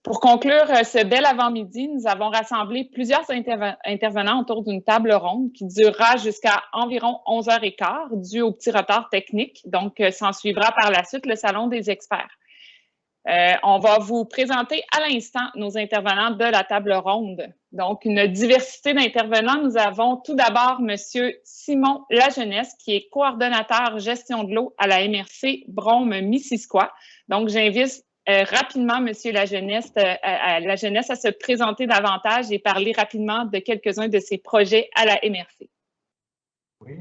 Pour conclure ce bel avant-midi, nous avons rassemblé plusieurs intervenants autour d'une table ronde qui durera jusqu'à environ 11h15, dû au petit retard technique. Donc, s'en suivra par la suite le Salon des experts. On va vous présenter à l'instant nos intervenants de la table ronde. Donc, une diversité d'intervenants. Nous avons tout d'abord M. Simon Lajeunesse, qui est coordonnateur gestion de l'eau à la MRC Brome-Missisquoi. Donc, j'invite rapidement M. Lajeunesse à se présenter davantage et parler rapidement de quelques-uns de ses projets à la MRC. Oui,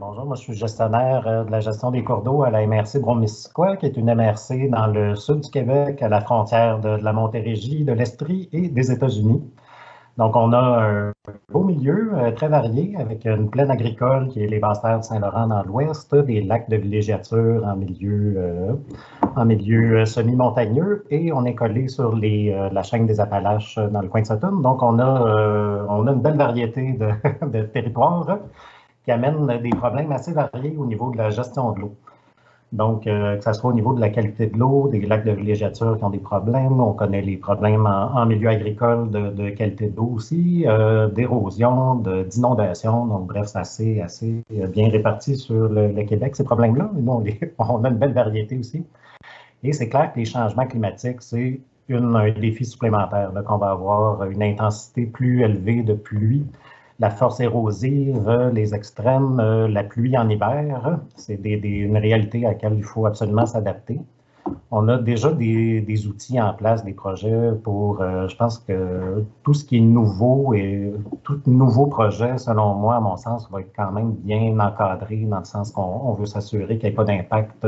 bonjour, moi je suis gestionnaire de la gestion des cours d'eau à la MRC Brome-Missisquoi, qui est une MRC dans le sud du Québec, à la frontière de la Montérégie, de l'Estrie et des États-Unis. Donc, on a un beau milieu très varié, avec une plaine agricole qui est les basses terres de Saint-Laurent dans l'ouest, des lacs de villégiature en milieu semi-montagneux, et on est collé sur la chaîne des Appalaches dans le coin de Sutton. Donc, on a une belle variété de territoires qui amènent des problèmes assez variés au niveau de la gestion de l'eau. Donc, que ce soit au niveau de la qualité de l'eau, des lacs de villégiature qui ont des problèmes, on connaît les problèmes en milieu agricole de qualité d'eau aussi, d'érosion, d'inondation. Donc, bref, c'est assez bien réparti sur le Québec, ces problèmes-là. Nous, on a une belle variété aussi. Et c'est clair que les changements climatiques, c'est un défi supplémentaire, qu'on va avoir une intensité plus élevée de pluie, la force érosive, les extrêmes, la pluie en hiver, c'est une réalité à laquelle il faut absolument s'adapter. On a déjà des outils en place, des projets pour, je pense que tout ce qui est nouveau et tout nouveau projet, selon moi, à mon sens, va être quand même bien encadré dans le sens qu'on veut s'assurer qu'il n'y ait pas d'impact.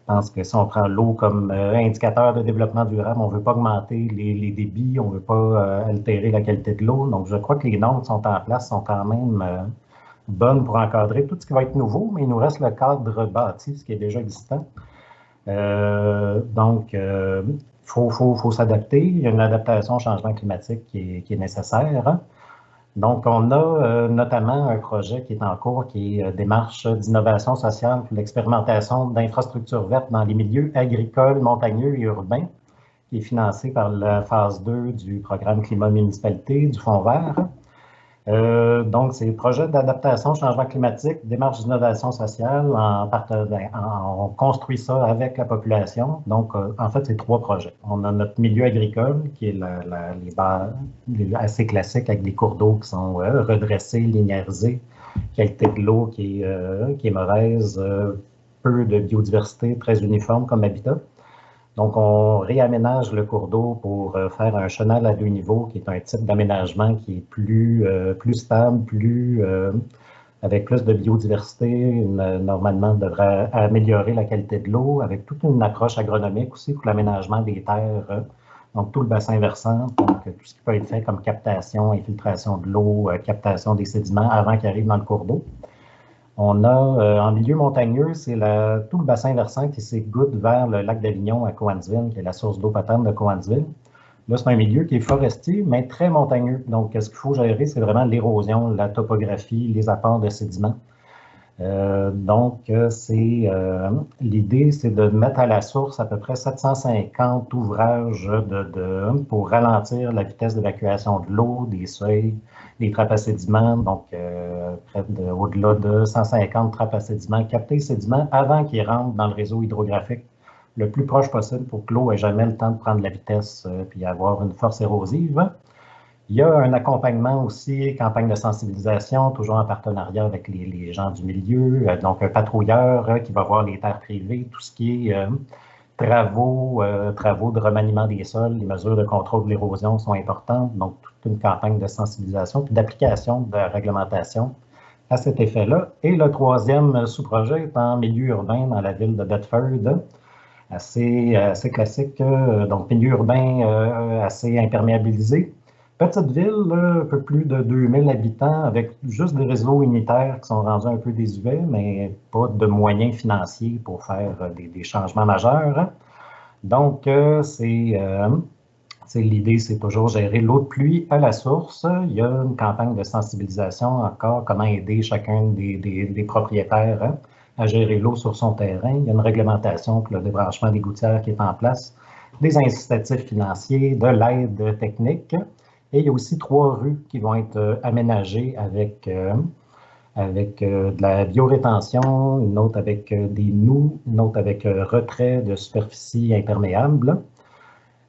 Je pense que si on prend l'eau comme indicateur de développement durable, on ne veut pas augmenter les débits, on ne veut pas altérer la qualité de l'eau. Donc, je crois que les normes qui sont en place sont quand même bonnes pour encadrer tout ce qui va être nouveau, mais il nous reste le cadre bâti, ce qui est déjà existant. Donc, il faut s'adapter. Il y a une adaptation au changement climatique qui est nécessaire. Hein? Donc, on a notamment un projet qui est en cours, qui est démarche d'innovation sociale pour l'expérimentation d'infrastructures vertes dans les milieux agricoles, montagneux et urbains, qui est financé par la phase 2 du programme Climat Municipalité du Fonds vert. Donc, c'est le projet d'adaptation au changement climatique, démarche d'innovation sociale, on construit ça avec la population. Donc, en fait, c'est 3 projets. On a notre milieu agricole, qui est assez classique, avec des cours d'eau qui sont redressés, linéarisés, qualité de l'eau qui est mauvaise, peu de biodiversité, très uniforme comme habitat. Donc, on réaménage le cours d'eau pour faire un chenal à 2 niveaux, qui est un type d'aménagement qui est plus stable, avec plus de biodiversité. Normalement, devrait améliorer la qualité de l'eau, avec toute une approche agronomique aussi pour l'aménagement des terres. Donc, tout le bassin versant, donc tout ce qui peut être fait comme captation, infiltration de l'eau, captation des sédiments avant qu'ils arrivent dans le cours d'eau. On a, en milieu montagneux, c'est tout le bassin versant qui s'égoutte vers le lac d'Avignon à Cowansville, qui est la source d'eau potable de Cowansville. Là, c'est un milieu qui est forestier, mais très montagneux. Donc, ce qu'il faut gérer, c'est vraiment l'érosion, la topographie, les apports de sédiments. L'idée, c'est de mettre à la source à peu près 750 ouvrages pour ralentir la vitesse d'évacuation de l'eau, des seuils, des trappes à sédiments, donc au-delà de 150 trappes à sédiments, capter les sédiments avant qu'ils rentrent dans le réseau hydrographique le plus proche possible pour que l'eau ait jamais le temps de prendre la vitesse puis avoir une force érosive. Il y a un accompagnement aussi, campagne de sensibilisation, toujours en partenariat avec les gens du milieu, donc un patrouilleur qui va voir les terres privées, tout ce qui est travaux de remaniement des sols, les mesures de contrôle de l'érosion sont importantes, donc toute une campagne de sensibilisation puis d'application de la réglementation à cet effet-là. Et le 3e sous-projet est en milieu urbain dans la ville de Bedford, assez classique, donc milieu urbain assez imperméabilisé. Petite ville, un peu plus de 2000 habitants, avec juste des réseaux unitaires qui sont rendus un peu désuets, mais pas de moyens financiers pour faire des changements majeurs. Donc, l'idée, c'est toujours gérer l'eau de pluie à la source. Il y a une campagne de sensibilisation encore, comment aider chacun des propriétaires à gérer l'eau sur son terrain. Il y a une réglementation pour le débranchement des gouttières qui est en place. des incitatifs financiers, de l'aide technique. Et il y a aussi 3 rues qui vont être aménagées avec de la biorétention, une autre avec des noues, une autre avec retrait de superficie imperméable.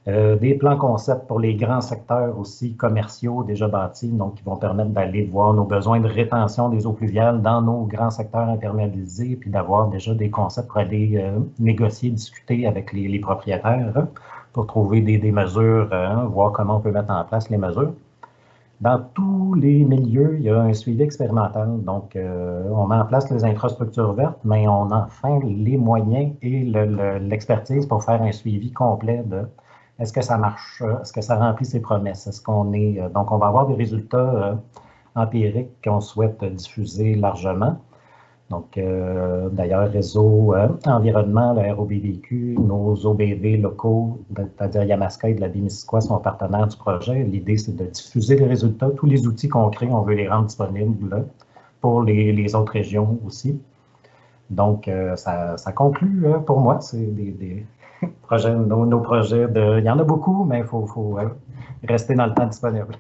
Des plans concept pour les grands secteurs aussi commerciaux déjà bâtis, donc qui vont permettre d'aller voir nos besoins de rétention des eaux pluviales dans nos grands secteurs imperméabilisés, puis d'avoir déjà des concepts pour aller négocier, discuter avec les propriétaires pour trouver des mesures, voir comment on peut mettre en place les mesures. Dans tous les milieux, il y a un suivi expérimental. Donc, on met en place les infrastructures vertes, mais on a enfin les moyens et l'expertise pour faire un suivi complet de est-ce que ça marche, est-ce que ça remplit ses promesses, est-ce qu'on est... Donc, on va avoir des résultats empiriques qu'on souhaite diffuser largement. Donc, d'ailleurs, Réseau Environnement, la ROBVQ, nos OBV locaux, c'est-à-dire Yamaska et de la Baie-Missisquoi, sont partenaires du projet. L'idée, c'est de diffuser les résultats. Tous les outils qu'on crée, on veut les rendre disponibles là, pour les autres régions aussi. Donc, ça conclut pour moi. C'est des projets, nos projets. Il y en a beaucoup, mais il faut rester dans le temps disponible.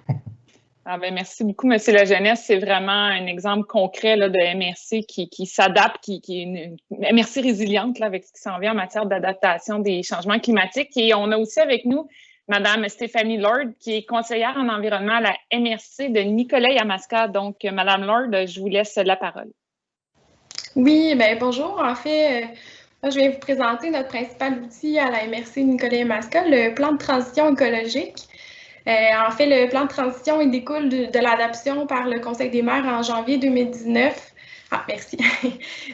Ah ben merci beaucoup, M. Lajeunesse. C'est vraiment un exemple concret là, de MRC qui s'adapte, qui est une MRC résiliente là, avec ce qui s'en vient en matière d'adaptation des changements climatiques. Et on a aussi avec nous Mme Stéphanie Lord, qui est conseillère en environnement à la MRC de Nicolet-Yamaska. Donc, Mme Lord, je vous laisse la parole. Oui, bien bonjour. En fait, je vais vous présenter notre principal outil à la MRC Nicolet-Yamaska, le plan de transition écologique. En fait, le plan de transition, il découle de l'adoption par le Conseil des maires en janvier 2019. Ah, merci.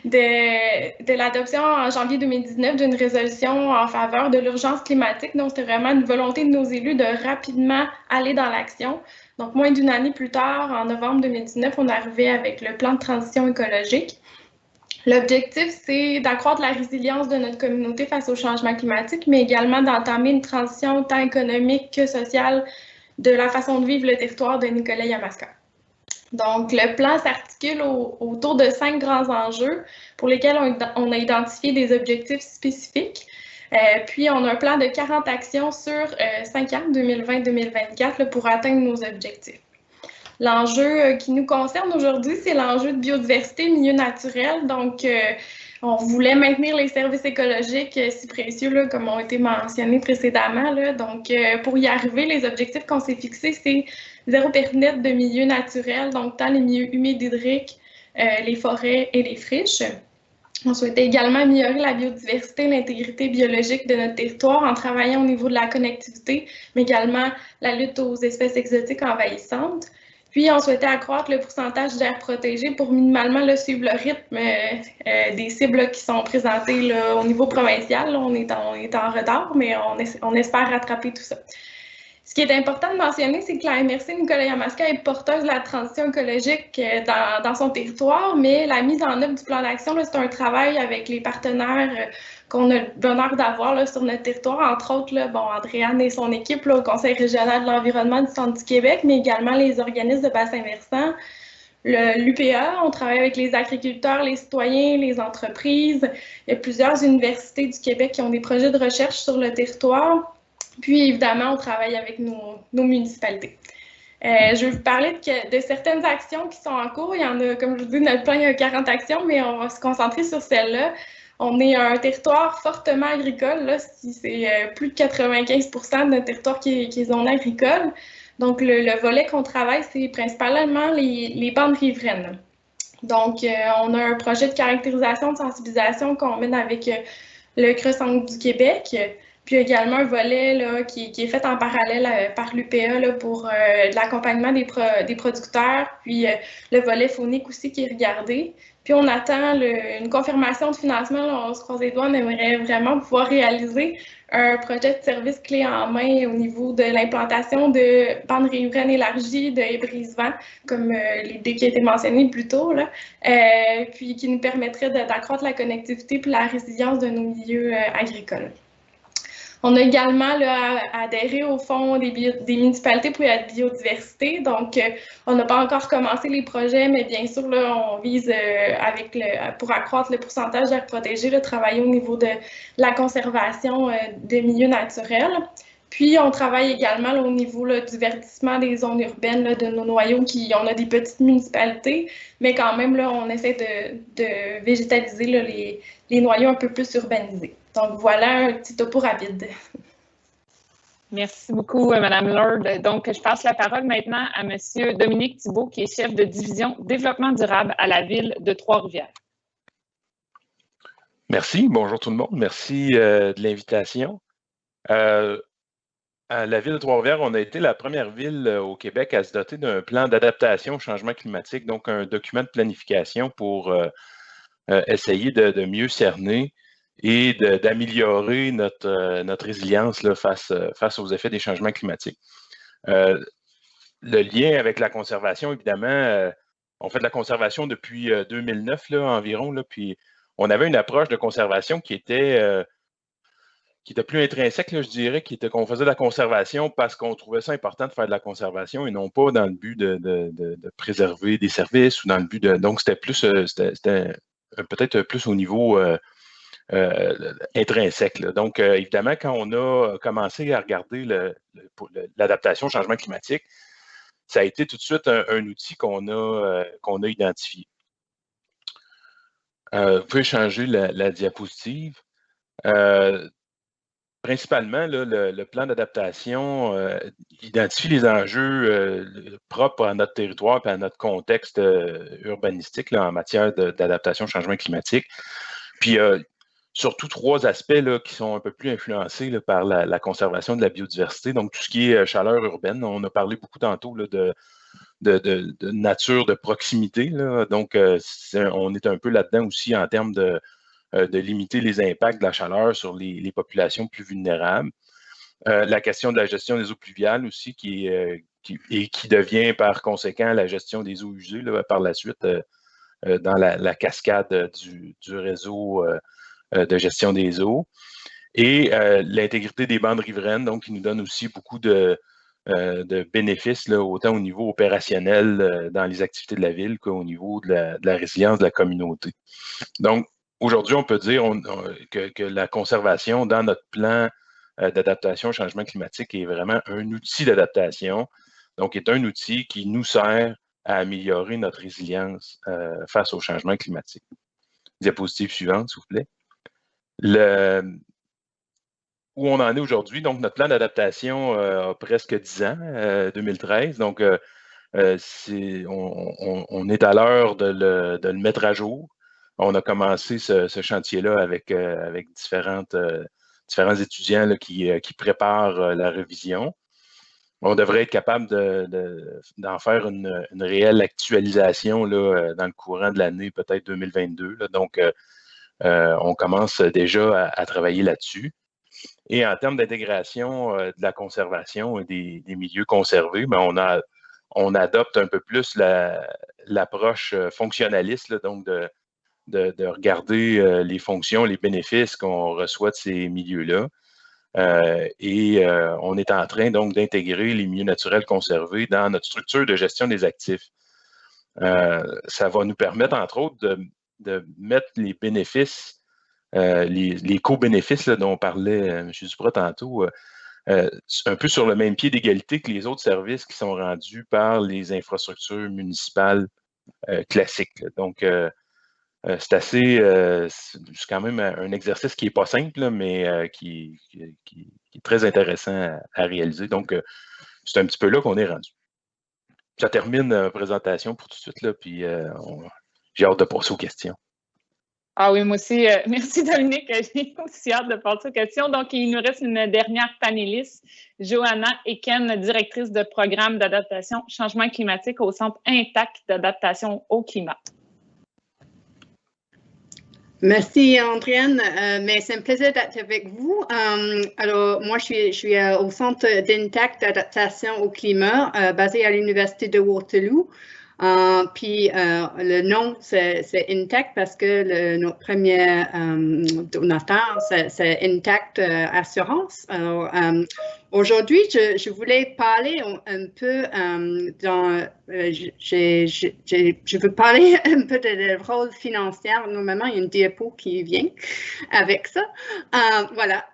De l'adoption en janvier 2019 d'une résolution en faveur de l'urgence climatique. Donc, c'était vraiment une volonté de nos élus de rapidement aller dans l'action. Donc, moins d'une année plus tard, en novembre 2019, on est arrivé avec le plan de transition écologique. L'objectif, c'est d'accroître la résilience de notre communauté face au changement climatique, mais également d'entamer une transition tant économique que sociale de la façon de vivre le territoire de Nicolet-Yamaska. Donc, le plan s'articule autour de 5 grands enjeux pour lesquels on a identifié des objectifs spécifiques. Puis, on a un plan de 40 actions sur 5 ans, 2020-2024, pour atteindre nos objectifs. L'enjeu qui nous concerne aujourd'hui, c'est l'enjeu de biodiversité, milieu naturel. Donc, on voulait maintenir les services écologiques si précieux, là, comme ont été mentionnés précédemment. Là. Donc, pour y arriver, les objectifs qu'on s'est fixés, c'est 0 perte nette de milieux naturels, donc tant les milieux humides hydriques, les forêts et les friches. On souhaitait également améliorer la biodiversité et l'intégrité biologique de notre territoire en travaillant au niveau de la connectivité, mais également la lutte aux espèces exotiques envahissantes. Puis, on souhaitait accroître le pourcentage d'aires protégées pour minimalement là, suivre le rythme des cibles là, qui sont présentées là, au niveau provincial. Là, on est en retard, mais on espère rattraper tout ça. Ce qui est important de mentionner, c'est que la MRC Nicolet-Yamaska est porteuse de la transition écologique dans son territoire, mais la mise en œuvre du plan d'action, c'est un travail avec les partenaires qu'on a le bonheur d'avoir sur notre territoire, entre autres, là, bon, Andréane et son équipe là, au Conseil régional de l'environnement du Centre du Québec, mais également les organismes de bassin versant, l'UPA, on travaille avec les agriculteurs, les citoyens, les entreprises. Il y a plusieurs universités du Québec qui ont des projets de recherche sur le territoire. Puis, évidemment, on travaille avec nos municipalités. Je vais vous parler de certaines actions qui sont en cours. Il y en a, comme je vous dis, notre plan, il y a 40 actions, mais on va se concentrer sur celles-là. On est un territoire fortement agricole. Là, c'est plus de 95% de notre territoire qui est zone agricole. Donc, le volet qu'on travaille, c'est principalement les bandes riveraines. Donc, on a un projet de caractérisation, de sensibilisation qu'on mène avec le CRE-Centre du Québec. Puis également un volet là, qui est fait en parallèle par l'UPA pour de l'accompagnement des producteurs, puis le volet phonique aussi qui est regardé. Puis on attend une confirmation de financement. Là, on se croise les doigts, on aimerait vraiment pouvoir réaliser un projet de service clé en main au niveau de l'implantation de bandes riveraines élargies de haies brise-vent, comme l'idée qui a été mentionnée plus tôt, là, puis qui nous permettrait d'accroître la connectivité puis la résilience de nos milieux agricoles. On a également là, adhéré au fonds des municipalités pour la biodiversité. Donc, on n'a pas encore commencé les projets, mais bien sûr, là, on vise pour accroître le pourcentage d'aires protégées, là, travailler au niveau de la conservation des milieux naturels. Puis, on travaille également là, au niveau là, du verdissement des zones urbaines là, de nos noyaux. On a des petites municipalités, mais quand même, là, on essaie de végétaliser là, les noyaux un peu plus urbanisés. Donc, voilà un petit topo rapide. Merci beaucoup, Mme Lord. Donc, je passe la parole maintenant à M. Dominique Thibault, qui est chef de division développement durable à la ville de Trois-Rivières. Merci. Bonjour tout le monde. Merci de l'invitation. À la ville de Trois-Rivières, on a été la première ville au Québec à se doter d'un plan d'adaptation au changement climatique, donc un document de planification pour essayer de mieux cerner et d'améliorer notre résilience là, face aux effets des changements climatiques. Le lien avec la conservation, évidemment, on fait de la conservation depuis 2009 là, environ, là, puis on avait une approche de conservation qui était plus intrinsèque, là, je dirais, qu'on faisait de la conservation parce qu'on trouvait ça important de faire de la conservation et non pas dans le but de préserver des services ou dans le but de... Donc, c'était plus, c'était peut-être plus au niveau intrinsèque. Là. Donc, évidemment, quand on a commencé à regarder l'adaptation au changement climatique, ça a été tout de suite un outil qu'on a identifié. Vous pouvez changer la diapositive. Principalement, là, le plan d'adaptation identifie les enjeux propres à notre territoire et à notre contexte urbanistique là, en matière d'adaptation au changement climatique. Puis, surtout 3 aspects là, qui sont un peu plus influencés là, par la conservation de la biodiversité. Donc, tout ce qui est chaleur urbaine. On a parlé beaucoup tantôt là, de nature de proximité. Là. Donc, on est un peu là-dedans aussi en termes de limiter les impacts de la chaleur sur les populations plus vulnérables. La question de la gestion des eaux pluviales aussi, qui devient par conséquent la gestion des eaux usées là, par la suite dans la cascade du réseau de gestion des eaux. Et l'intégrité des bandes riveraines, donc qui nous donne aussi beaucoup de bénéfices, là, autant au niveau opérationnel dans les activités de la ville qu'au niveau de la résilience de la communauté. Donc, aujourd'hui, on peut dire que la conservation dans notre plan d'adaptation au changement climatique est vraiment un outil d'adaptation, donc est un outil qui nous sert à améliorer notre résilience face au changement climatique. Diapositive suivante, s'il vous plaît. Où on en est aujourd'hui, donc notre plan d'adaptation a presque 10 ans, 2013, donc on est à l'heure de le mettre à jour. On a commencé ce chantier-là avec différents étudiants là, qui préparent la révision. On devrait être capable d'en faire une réelle actualisation là, dans le courant de l'année, peut-être 2022. Là. Donc, on commence déjà à travailler là-dessus. Et en termes d'intégration de la conservation des milieux conservés, ben on adopte un peu plus l'approche fonctionnaliste, là, donc de regarder les fonctions, les bénéfices qu'on reçoit de ces milieux-là. On est en train donc d'intégrer les milieux naturels conservés dans notre structure de gestion des actifs. Ça va nous permettre, entre autres, de mettre les bénéfices, les co-bénéfices dont parlait M. Duprat tantôt, un peu sur le même pied d'égalité que les autres services qui sont rendus par les infrastructures municipales classiques. Là. Donc, c'est quand même un exercice qui n'est pas simple, là, mais qui est très intéressant à réaliser. Donc, c'est un petit peu là qu'on est rendu. Ça termine la présentation pour tout de suite, là, puis j'ai hâte de passer aux questions. Ah oui, moi aussi, merci Dominique, j'ai aussi hâte de passer aux questions. Donc, il nous reste une dernière panéliste, Johanna Eken, directrice de programme d'adaptation changement climatique au Centre Intact d'adaptation au climat. Merci, Andréane. Mais c'est un plaisir d'être avec vous. Alors, moi, je suis au Centre d'Intact d'adaptation au climat, basé à l'Université de Waterloo. Puis le nom, c'est Intact parce que notre premier donateur, c'est Intact Assurance. Alors, aujourd'hui, je voulais parler un peu je veux parler un peu de rôle financier. Normalement, il y a une diapo qui vient avec ça. Voilà.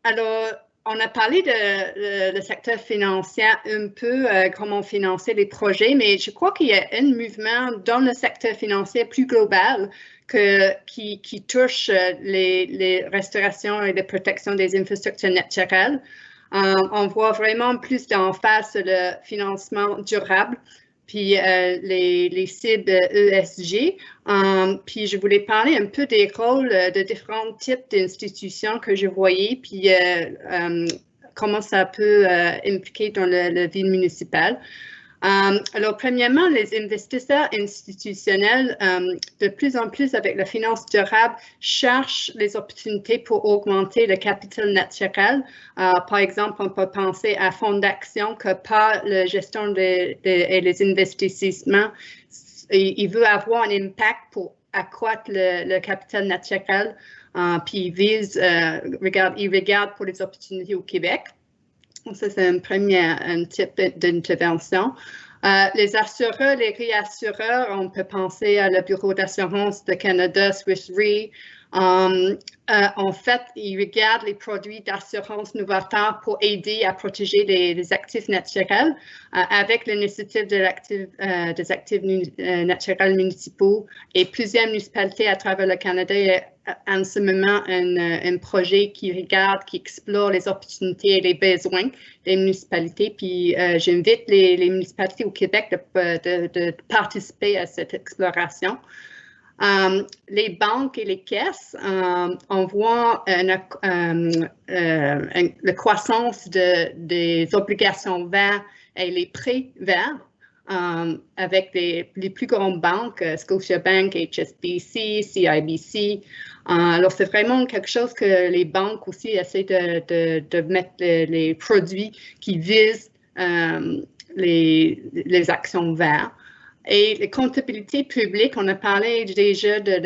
Alors, on a parlé de le secteur financier un peu, comment financer les projets, mais je crois qu'il y a un mouvement dans le secteur financier plus global qui touche les restaurations et la protection des infrastructures naturelles. On voit vraiment plus d'emphase sur le financement durable, puis les cibles ESG. Puis je voulais parler un peu des rôles de différents types d'institutions que je voyais, puis comment ça peut impliquer dans la vie municipale. Alors, premièrement, les investisseurs institutionnels, de plus en plus avec la finance durable, cherchent les opportunités pour augmenter le capital naturel. Par exemple, on peut penser à fonds d'action que par la gestion et les investissements, il veut avoir un impact pour accroître le capital naturel, puis il regarde pour les opportunités au Québec. Ça, c'est un type d'intervention. Les assureurs, les réassureurs, on peut penser à le Bureau d'assurance de Canada, Swiss Re. En fait, ils regardent les produits d'assurance novateurs pour aider à protéger les actifs naturels avec l'initiative des actifs naturels municipaux et plusieurs municipalités à travers le Canada. En ce moment, un projet qui regarde, qui explore les opportunités et les besoins des municipalités. Puis, j'invite les municipalités au Québec de participer à cette exploration. Les banques et les caisses, on voit la croissance des obligations vertes et les prêts verts avec les plus grandes banques, Scotiabank, HSBC, CIBC. Alors, c'est vraiment quelque chose que les banques aussi essaient de mettre les produits qui visent les actions vertes. Et la comptabilité publique, on a parlé déjà de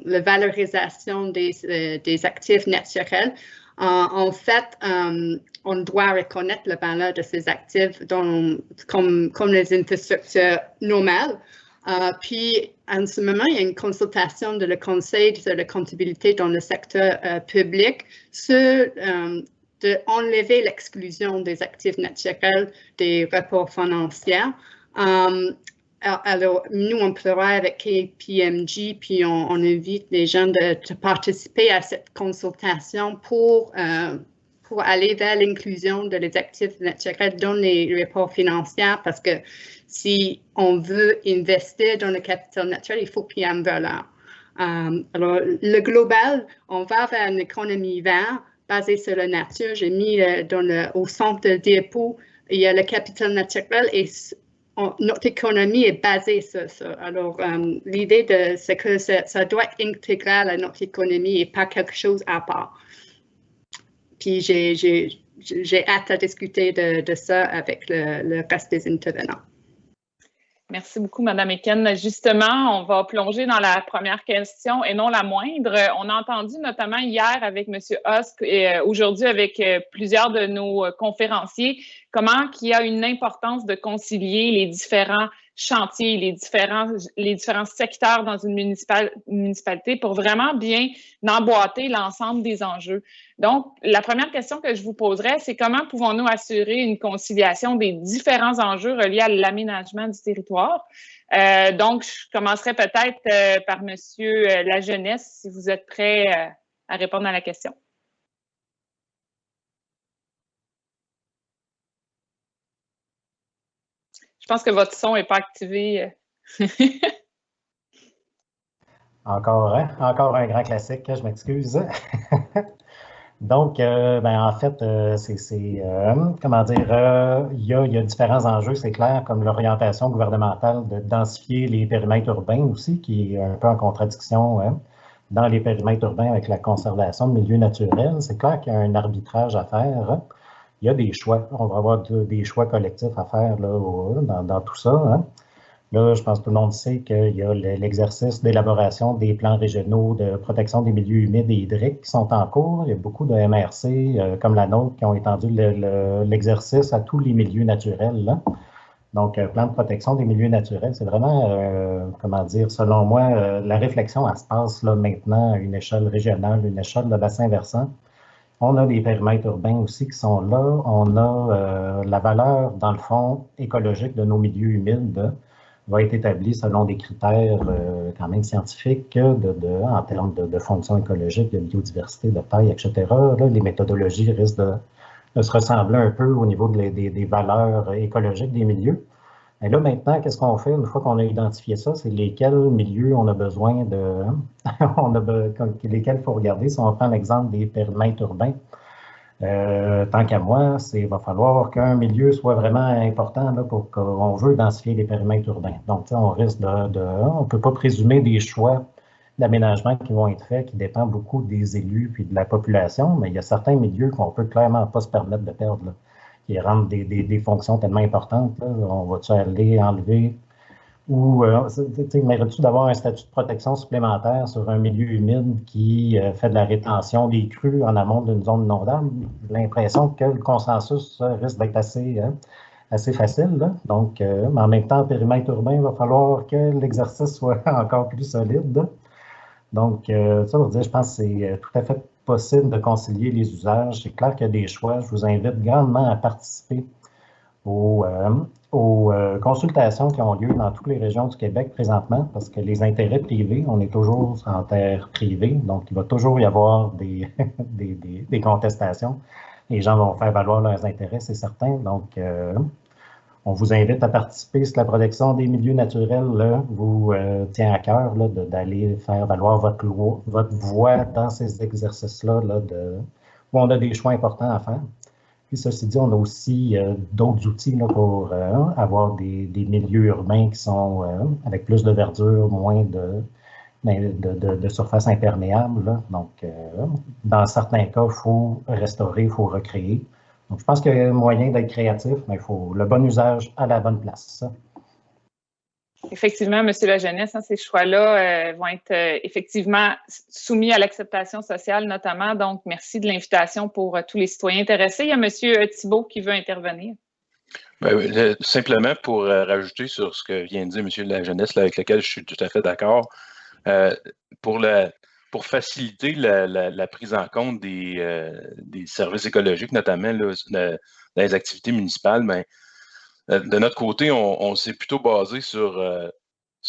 la valorisation des actifs naturels. En fait, on doit reconnaître la valeur de ces actifs comme les infrastructures normales. Puis, en ce moment, il y a une consultation de le Conseil de la comptabilité dans le secteur public sur d'enlever l'exclusion des actifs naturels des rapports financiers. Alors, nous, on travaille avec KPMG, puis on invite les gens de participer à cette consultation pour aller vers l'inclusion de les actifs naturels dans les rapports financiers, parce que si on veut investir dans le capital naturel, il faut qu'il y ait une valeur. Alors, le global, on va vers une économie verte basée sur la nature. J'ai mis au centre de diapo, il y a le capital naturel et notre économie est basée sur ça. Alors, l'idée, c'est que ça doit être intégral à notre économie et pas quelque chose à part. Puis, j'ai hâte à discuter de ça avec le reste des intervenants. Merci beaucoup, Mme Eken. Justement, on va plonger dans la première question et non la moindre. On a entendu notamment hier avec M. Husk et aujourd'hui avec plusieurs de nos conférenciers comment il y a une importance de concilier les différents chantiers, les différents secteurs dans une municipalité pour vraiment bien emboîter l'ensemble des enjeux. Donc, la première question que je vous poserais, c'est comment pouvons-nous assurer une conciliation des différents enjeux reliés à l'aménagement du territoire? Donc, je commencerai peut-être par M. Lajeunesse, si vous êtes prêt à répondre à la question. Je pense que votre son n'est pas activé. Encore un grand classique, je m'excuse. Donc, en fait, comment dire, il y a différents enjeux, c'est clair, comme l'orientation gouvernementale de densifier les périmètres urbains aussi, qui est un peu en contradiction dans les périmètres urbains avec la conservation de milieux naturels. C'est clair qu'il y a un arbitrage à faire. Il y a des choix. On va avoir des choix collectifs à faire là, dans tout ça. Là, je pense que tout le monde sait qu'il y a l'exercice d'élaboration des plans régionaux de protection des milieux humides et hydriques qui sont en cours. Il y a beaucoup de MRC, comme la nôtre, qui ont étendu l'exercice à tous les milieux naturels, là. Donc, plan de protection des milieux naturels, c'est vraiment, comment dire, selon moi, la réflexion, elle se passe là maintenant à une échelle régionale, une échelle de bassin versant. On a des périmètres urbains aussi qui sont là. On a la valeur, dans le fond, écologique de nos milieux humides va être établie selon des critères quand même scientifiques en termes de fonction écologique, de biodiversité, de taille, etc. Là, les méthodologies risquent de se ressembler un peu au niveau des valeurs écologiques des milieux. Et là, maintenant, qu'est-ce qu'on fait une fois qu'on a identifié ça? C'est lesquels milieux on a besoin de... lesquels il faut regarder. Si on prend l'exemple des périmètres urbains, tant qu'à moi, il va falloir qu'un milieu soit vraiment important là, pour qu'on veut densifier les périmètres urbains. Donc, on risque on ne peut pas présumer des choix d'aménagement qui vont être faits, qui dépendent beaucoup des élus puis de la population, mais il y a certains milieux qu'on ne peut clairement pas se permettre de perdre, là, qui rendent des fonctions tellement importantes. Là. On va-tu aller enlever ou mérites-tu d'avoir un statut de protection supplémentaire sur un milieu humide qui fait de la rétention des crues en amont d'une zone inondable? J'ai l'impression que le consensus risque d'être assez facile. Là. Donc, mais en même temps, en périmètre urbain, il va falloir que l'exercice soit encore plus solide. Là. Donc, ça veut dire, je pense que c'est tout à fait possible de concilier les usages. C'est clair qu'il y a des choix. Je vous invite grandement à participer aux consultations qui ont lieu dans toutes les régions du Québec présentement, parce que les intérêts privés, on est toujours en terre privée, donc il va toujours y avoir des contestations. Les gens vont faire valoir leurs intérêts, c'est certain. Donc, on vous invite à participer si la protection des milieux naturels là, vous tient à cœur d'aller faire valoir votre voix dans ces exercices-là où on a des choix importants à faire. Puis, ceci dit, on a aussi d'autres outils là, pour avoir des milieux urbains qui sont avec plus de verdure, moins de surface imperméable. Là. Donc, dans certains cas, il faut restaurer, il faut recréer. Donc, je pense qu'il y a moyen d'être créatif, mais il faut le bon usage à la bonne place. Effectivement, M. Lajeunesse, ces choix-là vont être effectivement soumis à l'acceptation sociale notamment. Donc, merci de l'invitation pour tous les citoyens intéressés. Il y a M. Thibault qui veut intervenir. Simplement pour rajouter sur ce que vient de dire M. Lajeunesse, avec lequel je suis tout à fait d'accord, pour faciliter la prise en compte des services écologiques, notamment là, dans les activités municipales, ben, de notre côté, on s'est plutôt basé sur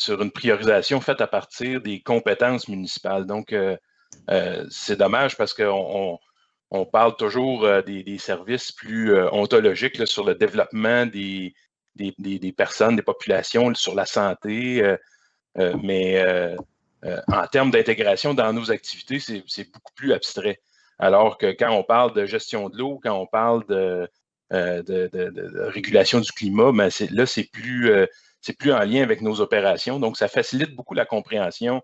une priorisation faite à partir des compétences municipales. Donc, c'est dommage parce qu'on parle toujours des services plus ontologiques là, sur le développement des personnes, des populations, sur la santé, mais en termes d'intégration dans nos activités, c'est beaucoup plus abstrait. Alors que quand on parle de gestion de l'eau, quand on parle de régulation du climat, ben là, c'est plus en lien avec nos opérations. Donc, ça facilite beaucoup la compréhension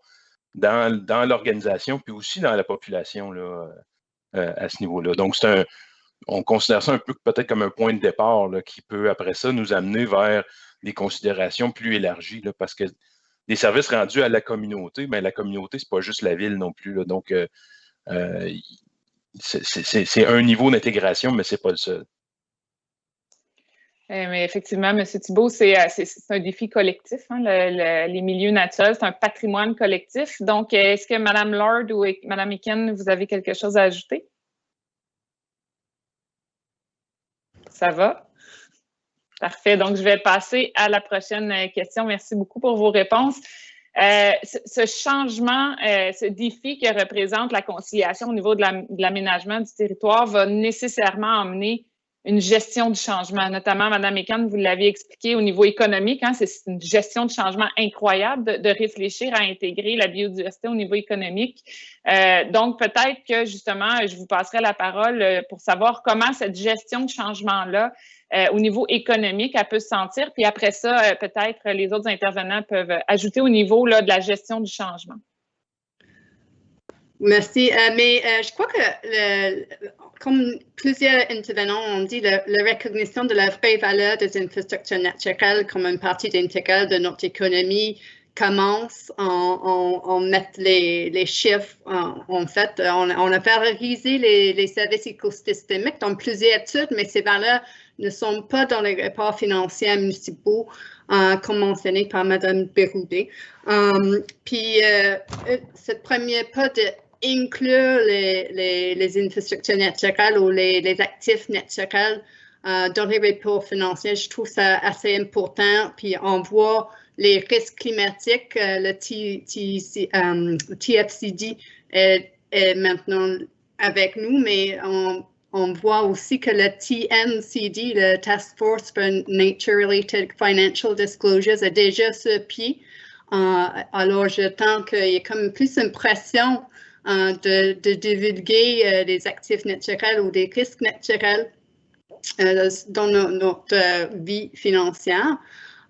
dans l'organisation, puis aussi dans la population là, à ce niveau-là. Donc, on considère ça un peu peut-être comme un point de départ là, qui peut, après ça, nous amener vers des considérations plus élargies, là, parce que des services rendus à la communauté, bien, la communauté, c'est pas juste la ville non plus. Là. Donc, c'est un niveau d'intégration, mais c'est pas le seul. Mais effectivement, M. Thibault, c'est un défi collectif. Hein, les milieux naturels, c'est un patrimoine collectif. Donc, est-ce que Mme Lord ou Mme Eakin, vous avez quelque chose à ajouter? Ça va? Parfait. Donc, je vais passer à la prochaine question. Merci beaucoup pour vos réponses. Ce changement, ce défi que représente la conciliation au niveau de l'aménagement du territoire va nécessairement emmener une gestion du changement, notamment, Mme Eakin, vous l'avez expliqué au niveau économique, hein, c'est une gestion de changement incroyable de réfléchir à intégrer la biodiversité au niveau économique. Donc, peut-être que, justement, je vous passerai la parole pour savoir comment cette gestion de changement-là, au niveau économique, elle peut se sentir. Puis après ça, peut-être les autres intervenants peuvent ajouter au niveau là, de la gestion du changement. Merci. Mais je crois que, comme plusieurs intervenants ont dit, la recognition de la vraie valeur des infrastructures naturelles comme une partie intégrale de notre économie commence en mettre les chiffres. En fait, on a valorisé les services écosystémiques dans plusieurs études, mais ces valeurs ne sont pas dans les rapports financiers municipaux, comme mentionné par Mme Bérudé. Puis, ce premier pas d'inclure les infrastructures naturelles ou les actifs naturels dans les rapports financiers, je trouve ça assez important. Puis, on voit les risques climatiques, le TFCD est maintenant avec nous, mais on voit aussi que le TNCD, le Task Force for Nature-Related Financial Disclosures, est déjà sur pied. Alors, j'attends qu'il y ait comme plus une pression de divulguer les actifs naturels ou des risques naturels dans notre vie financière.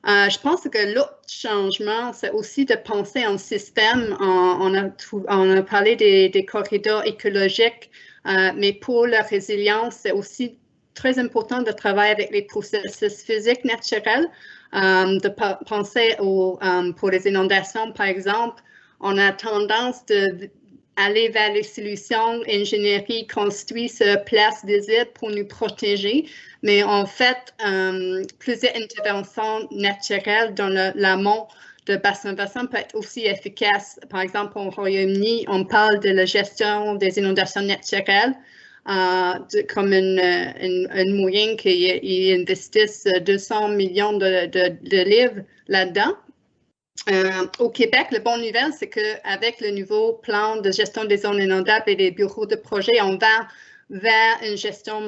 Je pense que l'autre changement, c'est aussi de penser en système. On a parlé des corridors écologiques, mais pour la résilience, c'est aussi très important de travailler avec les processus physiques naturels, de penser pour les inondations, par exemple. On a tendance d'aller vers les solutions ingénierie construites sur place des îles pour nous protéger. Mais en fait, plusieurs interventions naturelles dans l'amont de bassin-bassin peuvent être aussi efficaces. Par exemple, au Royaume-Uni, on parle de la gestion des inondations naturelles comme un moyen qu'ils investissent 200 millions de livres là-dedans. Au Québec, la bonne nouvelle, c'est qu'avec le nouveau plan de gestion des zones inondables et les bureaux de projet, on va vers une gestion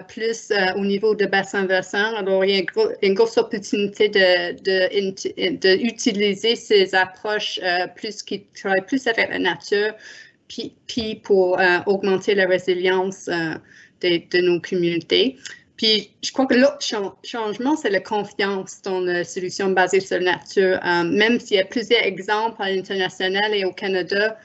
plus au niveau de bassin-bassin. Alors, il y a une grosse opportunité d'utiliser ces approches qui travaillent plus avec la nature, puis pour augmenter la résilience de nos communautés. Puis, je crois que l'autre changement, c'est la confiance dans les solutions basées sur la nature. Même s'il y a plusieurs exemples à l'international et au Canada,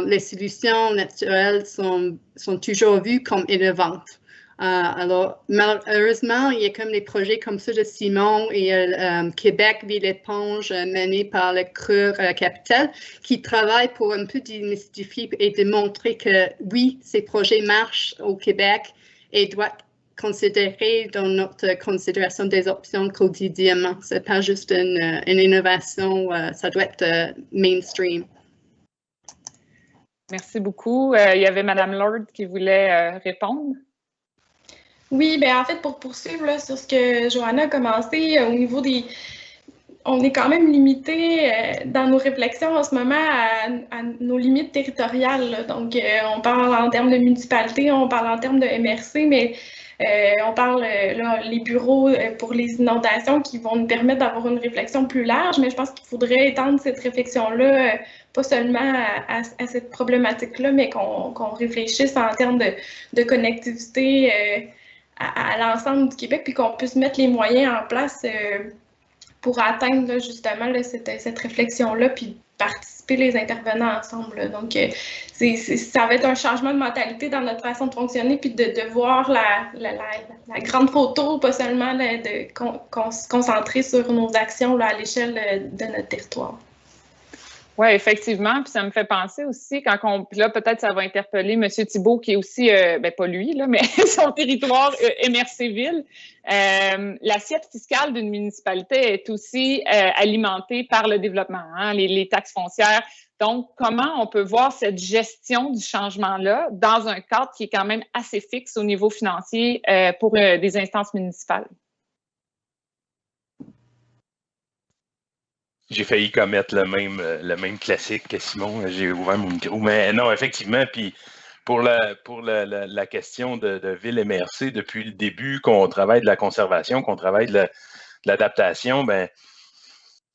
les solutions naturelles sont toujours vues comme innovantes. Alors, malheureusement, il y a comme des projets comme ceux de Simon et Québec Ville-Éponge menés par le CRUR Capital qui travaillent pour un peu démystifier et démontrer que oui, ces projets marchent au Québec et doivent considérer dans notre considération des options quotidiennement. Ce n'est pas juste une innovation, ça doit être mainstream. Merci beaucoup. Il y avait Mme Lord qui voulait répondre. Oui, bien en fait, pour poursuivre là, sur ce que Johanna a commencé, au niveau des... On est quand même limité dans nos réflexions en ce moment à nos limites territoriales. Là. Donc, on parle en termes de municipalité, on parle en termes de MRC, mais on parle là, les bureaux pour les inondations qui vont nous permettre d'avoir une réflexion plus large, mais je pense qu'il faudrait étendre cette réflexion-là, pas seulement à cette problématique-là, mais qu'on réfléchisse en termes de connectivité à l'ensemble du Québec, puis qu'on puisse mettre les moyens en place pour atteindre là, justement là, cette réflexion-là, puis participer les intervenants ensemble. Là. Donc, ça va être un changement de mentalité dans notre façon de fonctionner, puis de voir la grande photo, pas seulement là, de se concentrer sur nos actions là, à l'échelle de notre territoire. Oui, effectivement. Puis ça me fait penser aussi, là, peut-être ça va interpeller M. Thibault, qui est aussi, pas lui, là, mais son territoire MRC-Ville. L'assiette fiscale d'une municipalité est aussi alimentée par le développement, hein, les taxes foncières. Donc, comment on peut voir cette gestion du changement-là dans un cadre qui est quand même assez fixe au niveau financier pour des instances municipales? J'ai failli commettre le même classique que Simon. J'ai ouvert mon micro. Mais non, effectivement, puis pour la question de Ville MRC, depuis le début qu'on travaille de la conservation, qu'on travaille de l'adaptation, ben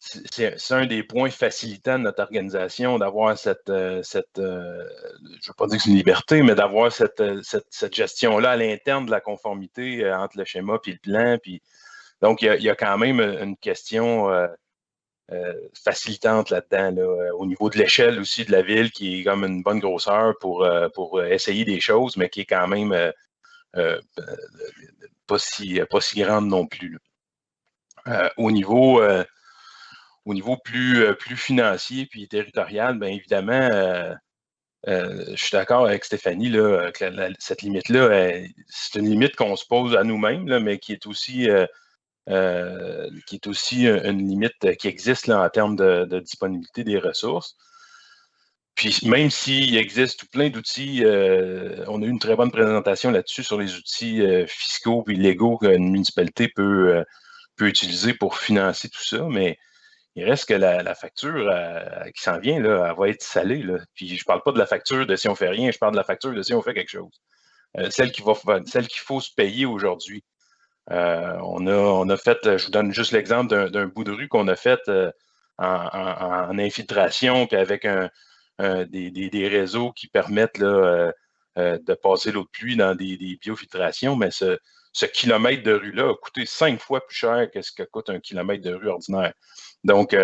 c'est un des points facilitants de notre organisation d'avoir cette je ne veux pas dire que c'est une liberté, mais d'avoir cette gestion-là à l'interne de la conformité entre le schéma et le plan. Puis, donc, il y a quand même une question facilitante là-dedans, là, au niveau de l'échelle aussi de la ville, qui est comme une bonne grosseur pour essayer des choses, mais qui est quand même pas si grande non plus. Au niveau plus financier puis territorial, bien évidemment, je suis d'accord avec Stéphanie là, que cette limite-là, c'est une limite qu'on se pose à nous-mêmes, là, mais qui est aussi une limite qui existe là, en termes de disponibilité des ressources. Puis même s'il existe plein d'outils, on a eu une très bonne présentation là-dessus sur les outils fiscaux et légaux qu'une municipalité peut utiliser pour financer tout ça, mais il reste que la facture qui s'en vient, là, elle va être salée. Là. Puis je ne parle pas de la facture de si on fait rien, je parle de la facture de si on fait quelque chose. Celle qu'il faut se payer aujourd'hui. On a fait, je vous donne juste l'exemple d'un bout de rue qu'on a fait en infiltration, puis avec des réseaux qui permettent là, de passer l'eau de pluie dans des biofiltrations, mais ce kilomètre de rue-là a coûté 5 fois plus cher que ce que coûte un kilomètre de rue ordinaire. Donc,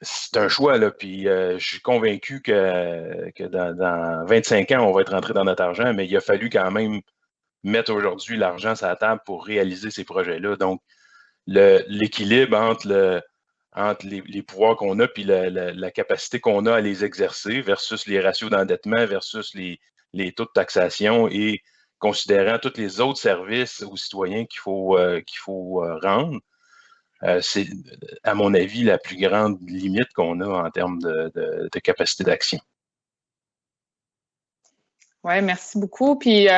c'est un choix, là, puis je suis convaincu que dans 25 ans, on va être rentré dans notre argent, mais il a fallu quand même mettre aujourd'hui l'argent sur la table pour réaliser ces projets-là. Donc, l'équilibre entre les pouvoirs qu'on a puis la capacité qu'on a à les exercer versus les ratios d'endettement versus les taux de taxation et considérant tous les autres services aux citoyens qu'il faut rendre, c'est, à mon avis, la plus grande limite qu'on a en termes de capacité d'action. Oui, merci beaucoup. Puis,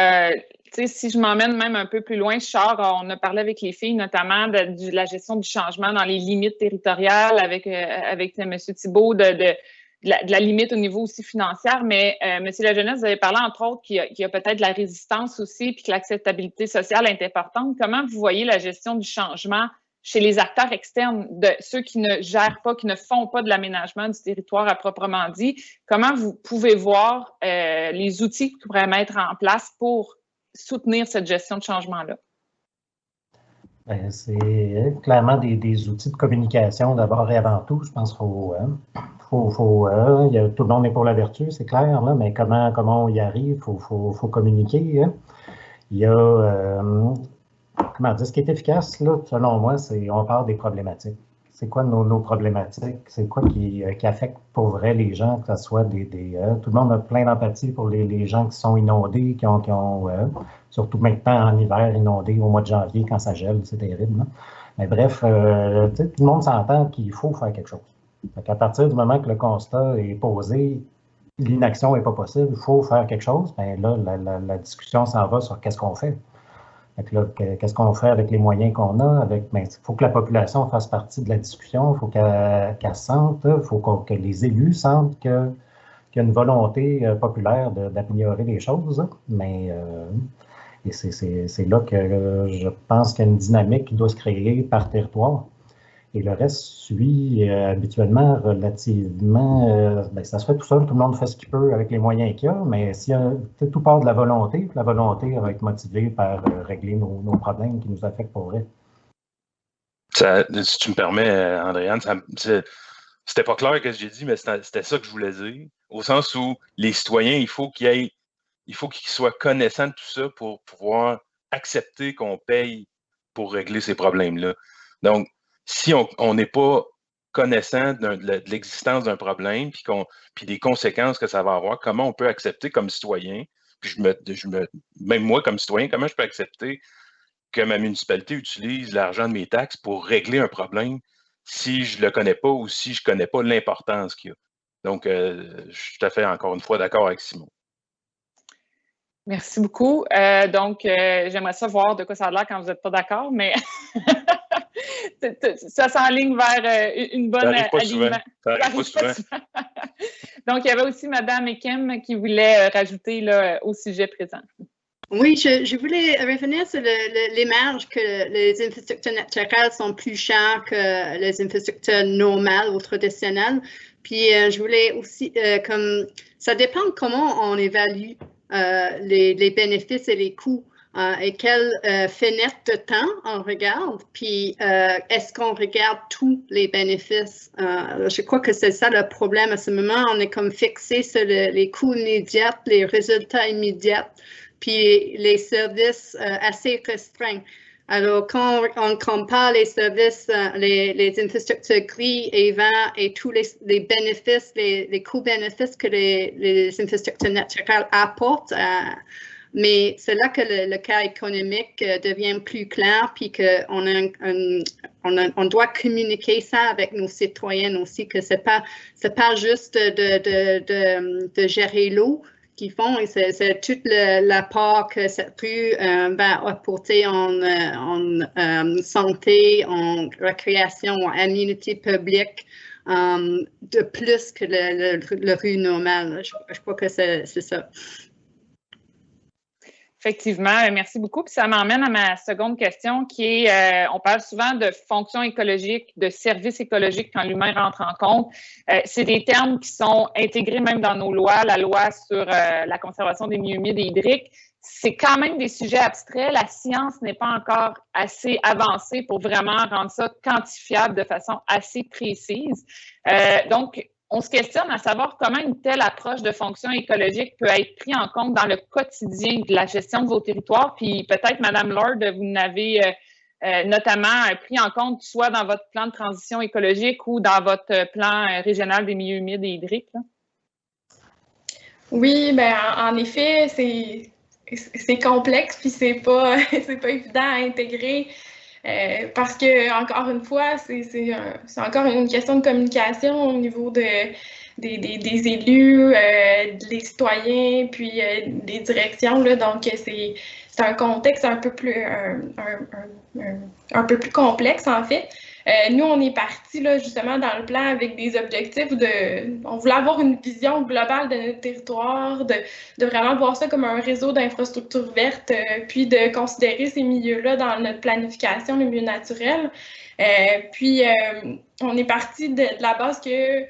si je m'emmène même un peu plus loin, Char, on a parlé avec les filles notamment de la gestion du changement dans les limites territoriales avec M. Thibault, de la limite au niveau aussi financier, mais M. Lajeunesse, vous avez parlé entre autres qu'il y a peut-être de la résistance aussi, puis que l'acceptabilité sociale est importante. Comment vous voyez la gestion du changement chez les acteurs externes, de ceux qui ne gèrent pas, qui ne font pas de l'aménagement du territoire à proprement dit? Comment vous pouvez voir les outils qui pourraient mettre en place pour soutenir cette gestion de changement-là? C'est clairement des outils de communication d'abord et avant tout. Je pense qu'il tout le monde est pour la vertu, c'est clair, là, mais comment on y arrive? Il faut communiquer. Hein. Il y a, comment dire, ce qui est efficace, là, selon moi, c'est on parle des problématiques. C'est quoi nos problématiques? C'est quoi qui affecte pour vrai les gens, que ce soit tout le monde a plein d'empathie pour les gens qui sont inondés, qui ont surtout maintenant en hiver, inondés au mois de janvier quand ça gèle, c'est terrible. Là. Mais bref, tout le monde s'entend qu'il faut faire quelque chose. À partir du moment que le constat est posé, l'inaction n'est pas possible, il faut faire quelque chose, bien là, la discussion s'en va sur qu'est-ce qu'on fait. Qu'est-ce qu'on fait avec les moyens qu'on a? Il faut que la population fasse partie de la discussion, il faut qu'elle sente, il faut que les élus sentent qu'il y a une volonté populaire d'améliorer les choses. Mais c'est là que je pense qu'il y a une dynamique qui doit se créer par territoire. Et le reste suit habituellement relativement, ça se fait tout seul, tout le monde fait ce qu'il peut avec les moyens qu'il y a, mais si tout part de la volonté, puis la volonté va être motivée par régler nos problèmes qui nous affectent pour vrai. Si tu me permets, Andréane, c'était pas clair ce que j'ai dit, mais c'était ça que je voulais dire, au sens où les citoyens, il faut qu'ils soient connaissants de tout ça pour pouvoir accepter qu'on paye pour régler ces problèmes-là. Donc, si on n'est pas connaissant de l'existence d'un problème, puis des conséquences que ça va avoir, comment on peut accepter comme citoyen, puis même moi comme citoyen, comment je peux accepter que ma municipalité utilise l'argent de mes taxes pour régler un problème si je ne le connais pas ou si je ne connais pas l'importance qu'il y a. Donc, je suis tout à fait, encore une fois, d'accord avec Simon. Merci beaucoup. Donc, j'aimerais savoir de quoi ça a l'air quand vous n'êtes pas d'accord, mais ça s'enligne vers une bonne alignement. Ça arrive pas souvent. Donc, il y avait aussi Mme Ekem qui voulait rajouter là, au sujet présent. Oui, je voulais revenir sur les marges, que les infrastructures naturelles sont plus chères que les infrastructures normales ou traditionnelles. Puis, je voulais aussi, ça dépend comment on évalue les bénéfices et les coûts et quelle fenêtre de temps on regarde, puis est-ce qu'on regarde tous les bénéfices? Je crois que c'est ça le problème à ce moment. On est comme fixé sur les coûts immédiats, les résultats immédiats, puis les services assez restreints. Alors, quand on compare les services, les infrastructures gris et verts et tous les bénéfices, les coûts-bénéfices que les infrastructures naturelles apportent, mais c'est là que le cas économique devient plus clair, puis qu'on on doit communiquer ça avec nos citoyens aussi, que c'est pas juste de gérer l'eau qu'ils font, et c'est toute l'apport que cette rue va apporter en santé, en récréation, en amenité publique, de plus que le rue normale. Je crois que c'est ça. Effectivement, merci beaucoup. Puis ça m'emmène à ma seconde question qui est, on parle souvent de fonctions écologiques, de services écologiques quand l'humain rentre en compte. C'est des termes qui sont intégrés même dans nos lois, la loi sur la conservation des milieux humides et hydriques. C'est quand même des sujets abstraits. La science n'est pas encore assez avancée pour vraiment rendre ça quantifiable de façon assez précise. Donc, on se questionne à savoir comment une telle approche de fonction écologique peut être prise en compte dans le quotidien de la gestion de vos territoires. Puis peut-être, Madame Lord, vous n'avez notamment pris en compte soit dans votre plan de transition écologique ou dans votre plan régional des milieux humides et hydriques. Là. Oui, ben en effet, c'est complexe puis c'est pas évident à intégrer. Parce que, encore une fois, c'est encore une question de communication au niveau des élus, des citoyens, puis des directions. Là, donc, c'est un contexte un peu plus complexe, en fait. Nous, on est partis justement dans le plan avec des objectifs on voulait avoir une vision globale de notre territoire, de vraiment voir ça comme un réseau d'infrastructures vertes, puis de considérer ces milieux-là dans notre planification, les milieux naturels. Puis, on est parti de la base que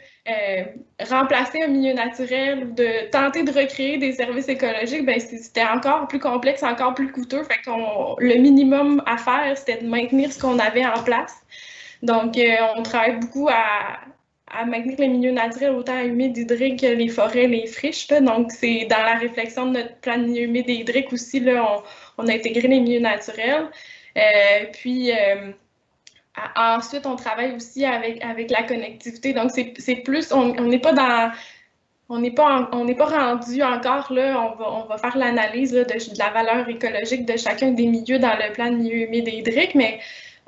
remplacer un milieu naturel ou de tenter de recréer des services écologiques, ben, c'était encore plus complexe, encore plus coûteux. Fait le minimum à faire, c'était de maintenir ce qu'on avait en place. Donc, on travaille beaucoup à maintenir les milieux naturels autant humides, hydriques que les forêts, les friches. Là. Donc, c'est dans la réflexion de notre plan de milieux humides et hydriques aussi, là, on a intégré les milieux naturels. Puis, ensuite, on travaille aussi avec la connectivité. Donc, c'est plus, on n'est pas dans... On n'est pas rendu encore, là, on va faire l'analyse de la valeur écologique de chacun des milieux dans le plan de milieux humides et hydriques, mais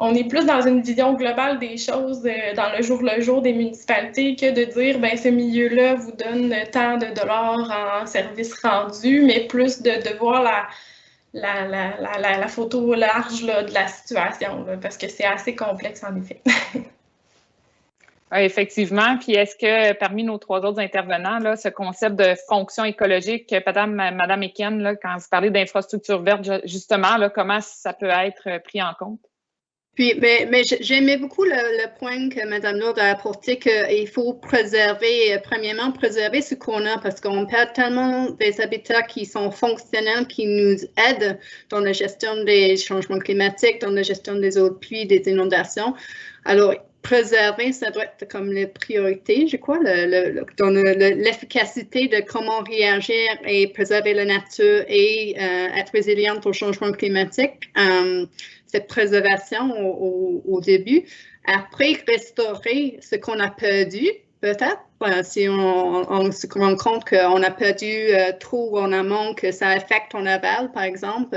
on est plus dans une vision globale des choses dans le jour des municipalités que de dire, ben ce milieu-là vous donne tant de dollars en services rendus, mais plus de voir la photo large là, de la situation, là, parce que c'est assez complexe en effet. Oui, effectivement. Puis est-ce que parmi nos trois autres intervenants, là, ce concept de fonction écologique, Madame Eken, là, quand vous parlez d'infrastructures vertes, justement, là, comment ça peut être pris en compte? Puis, mais j'aimais beaucoup le point que Mme Lourdes a apporté, qu'il faut premièrement préserver ce qu'on a, parce qu'on perd tellement des habitats qui sont fonctionnels, qui nous aident dans la gestion des changements climatiques, dans la gestion des eaux de pluie, des inondations. Alors, préserver, ça doit être comme les priorités, je crois, dans l'efficacité de comment réagir et préserver la nature et être résiliente au changement climatique. Cette préservation au début. Après, restaurer ce qu'on a perdu, peut-être, si on se rend compte qu'on a perdu trop en amont, que ça affecte en aval, par exemple,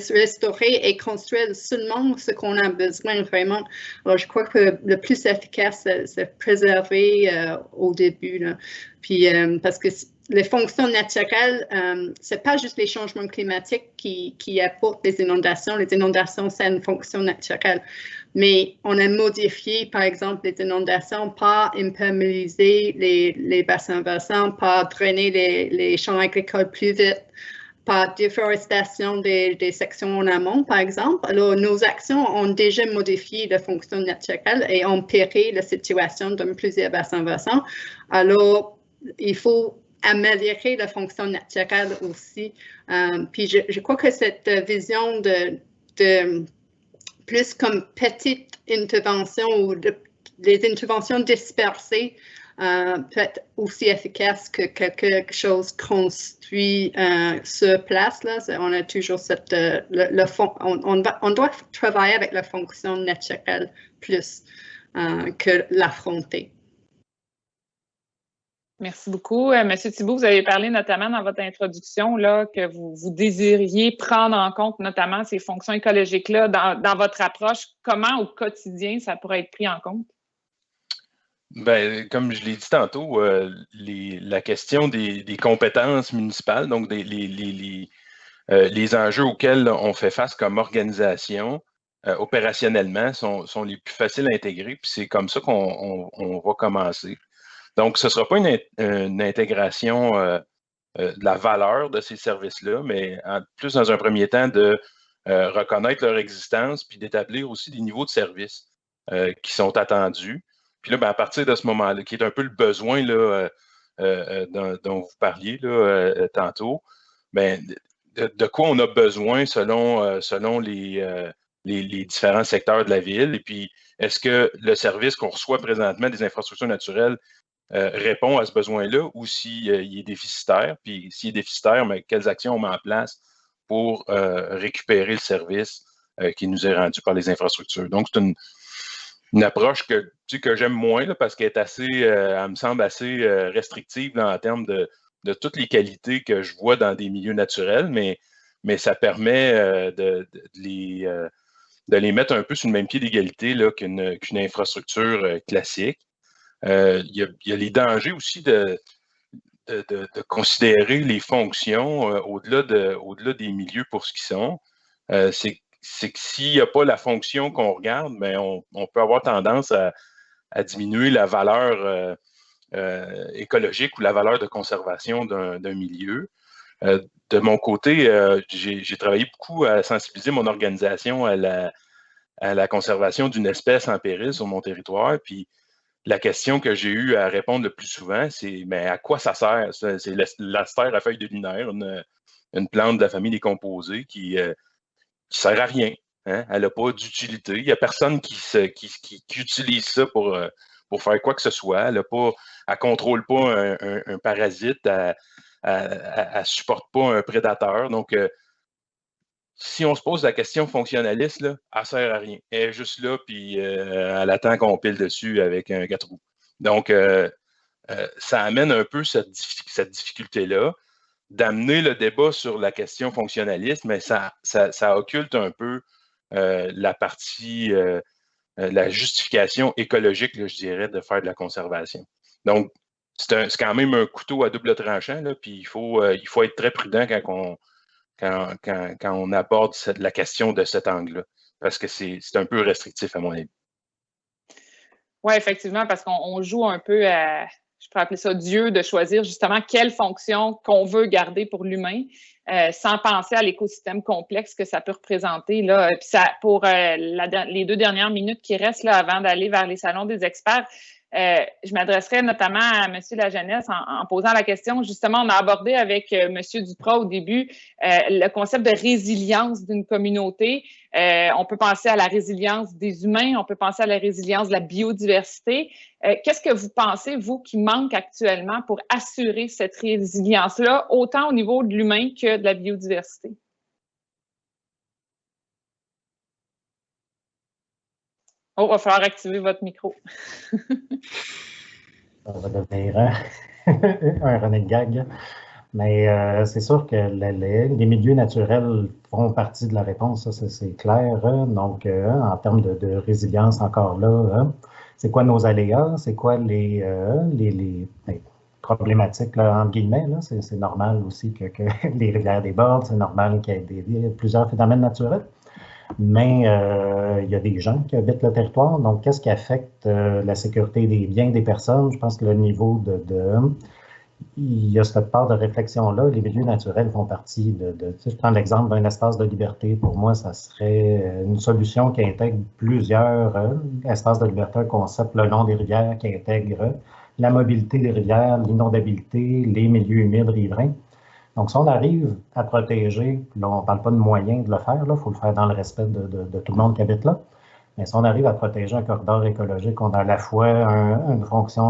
restaurer et construire seulement ce qu'on a besoin vraiment. Alors, je crois que le plus efficace, c'est préserver au début. Là. Puis, parce que les fonctions naturelles, ce n'est pas juste les changements climatiques qui apportent des inondations. Les inondations, c'est une fonction naturelle. Mais on a modifié, par exemple, les inondations par imperméabiliser les bassins versants, par drainer les champs agricoles plus vite, par déforestation des sections en amont, par exemple. Alors, nos actions ont déjà modifié les fonctions naturelles et empiré la situation dans plusieurs bassins versants. Alors, il faut améliorer la fonction naturelle aussi. Puis je crois que cette vision de plus comme petite intervention ou des interventions dispersées peut être aussi efficace que quelque chose construit sur place. Là. On a toujours cette, on doit travailler avec la fonction naturelle plus que l'affronter. Merci beaucoup. Monsieur Thibault, vous avez parlé notamment dans votre introduction là, que vous désiriez prendre en compte notamment ces fonctions écologiques-là dans votre approche. Comment au quotidien ça pourrait être pris en compte? Bien, comme je l'ai dit tantôt, la question des compétences municipales, donc les enjeux auxquels on fait face comme organisation, opérationnellement, sont les plus faciles à intégrer, puis c'est comme ça qu'on va commencer. Donc, ce ne sera pas une intégration de la valeur de ces services-là, mais plus dans un premier temps de reconnaître leur existence, puis d'établir aussi des niveaux de service qui sont attendus. Puis là, ben, à partir de ce moment-là, qui est un peu le besoin là, dont vous parliez là, tantôt, ben, de quoi on a besoin selon les différents secteurs de la ville. Et puis, est-ce que le service qu'on reçoit présentement des infrastructures naturelles répond à ce besoin-là ou s'il est déficitaire? Puis, s'il est déficitaire, mais quelles actions on met en place pour récupérer le service qui nous est rendu par les infrastructures? Donc, c'est une approche que j'aime moins là, parce qu'elle est assez, elle me semble assez restrictive là, en termes de toutes les qualités que je vois dans des milieux naturels, mais ça permet de les mettre un peu sur le même pied d'égalité qu'une infrastructure classique. Il y a les dangers aussi de considérer les fonctions au-delà des milieux pour ce qu'ils sont. C'est que s'il n'y a pas la fonction qu'on regarde, ben on peut avoir tendance à diminuer la valeur écologique ou la valeur de conservation d'un milieu. De mon côté, j'ai travaillé beaucoup à sensibiliser mon organisation à la conservation d'une espèce en péril sur mon territoire. Puis la question que j'ai eu à répondre le plus souvent, c'est mais à quoi ça sert? C'est l'astère à feuilles de lunaire, une plante de la famille des composés qui sert à rien. Hein? Elle n'a pas d'utilité. Il n'y a personne qui utilise ça pour faire quoi que ce soit. Elle ne contrôle pas un parasite. Elle ne supporte pas un prédateur. Donc, si on se pose la question fonctionnaliste, là, elle ne sert à rien. Elle est juste là, puis elle attend qu'on pile dessus avec un 4 roues. Donc, ça amène un peu cette difficulté-là d'amener le débat sur la question fonctionnaliste, mais ça occulte un peu la partie, la justification écologique, là, je dirais, de faire de la conservation. Donc, c'est quand même un couteau à double tranchant, là, puis il faut être très prudent quand on aborde la question de cet angle-là, parce que c'est un peu restrictif à mon avis. Oui, effectivement, parce qu'on joue un peu à, je pourrais appeler ça Dieu, de choisir justement quelle fonction qu'on veut garder pour l'humain, sans penser à l'écosystème complexe que ça peut représenter. Là. Puis ça, pour les 2 dernières minutes qui restent là, avant d'aller vers les salons des experts, je m'adresserai notamment à M. Lajeunesse en posant la question. Justement, on a abordé avec M. Duprat au début le concept de résilience d'une communauté. On peut penser à la résilience des humains, on peut penser à la résilience de la biodiversité. Qu'est-ce que vous pensez, vous, qui manque actuellement pour assurer cette résilience-là, autant au niveau de l'humain que de la biodiversité? Oh, il va falloir activer votre micro. Ça va devenir un running gag. Mais c'est sûr que les milieux naturels font partie de la réponse, ça c'est clair. Donc, en termes de résilience encore là, c'est quoi nos aléas? C'est quoi les problématiques, là, entre guillemets? C'est normal aussi que les rivières débordent, c'est normal qu'il y ait plusieurs phénomènes naturels. Mais il y a des gens qui habitent le territoire. Donc, qu'est-ce qui affecte la sécurité des biens des personnes? Je pense que le niveau il y a cette part de réflexion-là. Les milieux naturels font partie je prends l'exemple d'un espace de liberté. Pour moi, ça serait une solution qui intègre plusieurs espaces de liberté, un concept le long des rivières qui intègre la mobilité des rivières, l'inondabilité, les milieux humides riverains. Donc, si on arrive à protéger, là, on ne parle pas de moyens de le faire, il faut le faire dans le respect de tout le monde qui habite là, mais si on arrive à protéger un corridor écologique, on a à la fois une fonction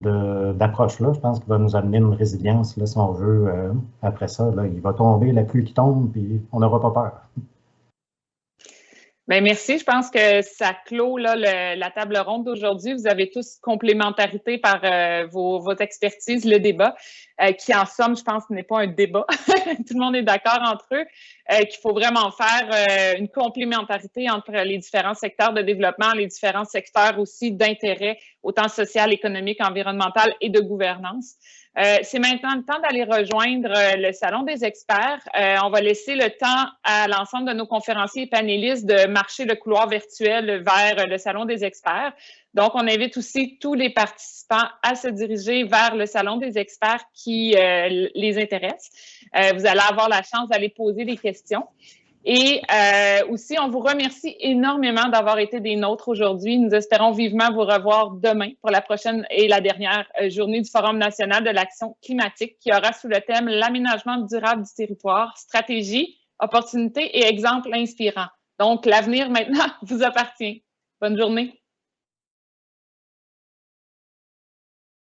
d'approche-là, je pense qu'il va nous amener une résilience, là, si on veut, après ça. Là, il va tomber, la pluie qui tombe, puis on n'aura pas peur. Bien, merci. Je pense que ça clôt là, la table ronde d'aujourd'hui. Vous avez tous complémentarité par votre expertise, le débat, qui en somme, je pense, n'est pas un débat. Tout le monde est d'accord entre eux, qu'il faut vraiment faire une complémentarité entre les différents secteurs de développement, les différents secteurs aussi d'intérêt, autant social, économique, environnemental et de gouvernance. C'est maintenant le temps d'aller rejoindre le Salon des experts. On va laisser le temps à l'ensemble de nos conférenciers et panélistes de marcher le couloir virtuel vers le Salon des experts. Donc, on invite aussi tous les participants à se diriger vers le Salon des experts qui les intéresse. Vous allez avoir la chance d'aller poser des questions. Et aussi, on vous remercie énormément d'avoir été des nôtres aujourd'hui. Nous espérons vivement vous revoir demain pour la prochaine et la dernière journée du Forum national de l'action climatique qui aura sous le thème « L'aménagement durable du territoire, stratégie, opportunités et exemples inspirants ». Donc, l'avenir maintenant vous appartient. Bonne journée.